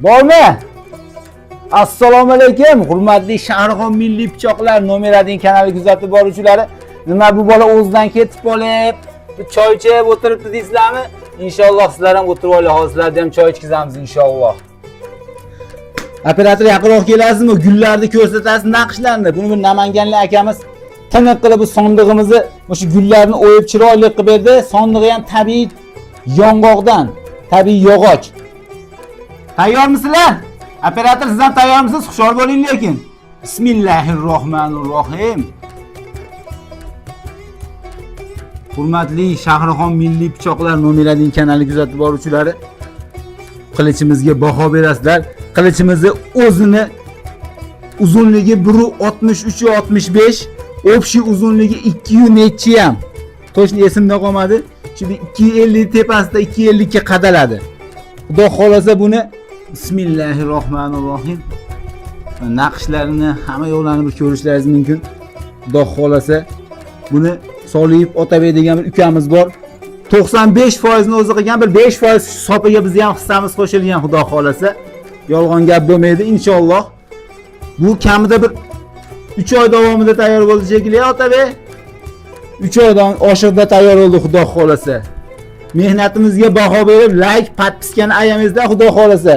Bormi? Assalomu alaykum, hurmatli Shahrixon Milliy pichoqlar nomeradining kanali kuzatib boruvchilari. Nima bu bola o'zidan ketib qolib, choy ichib o'tiribdi deysizlarmi? Inshaalloh sizlar ham o'tirib olinglar, hozirlarda ham choy ichkizamiz inshaalloh. Operator yaqinroq kelasizmi? Gullarni ko'rsatasiz, naqshlarni. Buni bir Namanganlik akamiz tiniq qilib bu sondig'imizni, o'sha gullarni o'yib chiroyli qilib berdi. Sondig'i ham tabiiy yong'oqdan, tabiiy yog'och. Tayyormisizlar? Operator siz ham tayyormisiz? Xushyor bo'ling lekin. Bismillahirrohmanirrohim. Hurmatli Shahrixon Milliy pichoqlar nomeradining kanali kuzatib boruvchilari, qilichimizga baho berasizlar. Qilichimizni o'zini uzunligi 1.63-65, общий uzunligi 2 nechi ham. To'shni esimda qolmadi. Shu 250 tepasida 250 ga qadaladi. Xudo xolasa buni Bismillahirrohmanirrohim. Naqshlarini hamma yo'llarni bir ko'rishlaringiz mumkin. Xudo xolasa buni Soliyev Otabek degan bir ukamiz bor. 95% ni o'zi qilgan, bir 5% sopiga biz ham hissamiz qo'shilgan xudo xolasa. Yolg'on gap bo'lmaydi inshaalloh. Bu kamida bir 3 oy davomida tayyor bo'ldi shekilli Otabek. 3 oydan oshiqda tayyor bo'ldi xudo xolasa. Mehnatimizga baho berib, like, podpiskani ayamayizlar xudo xolasa.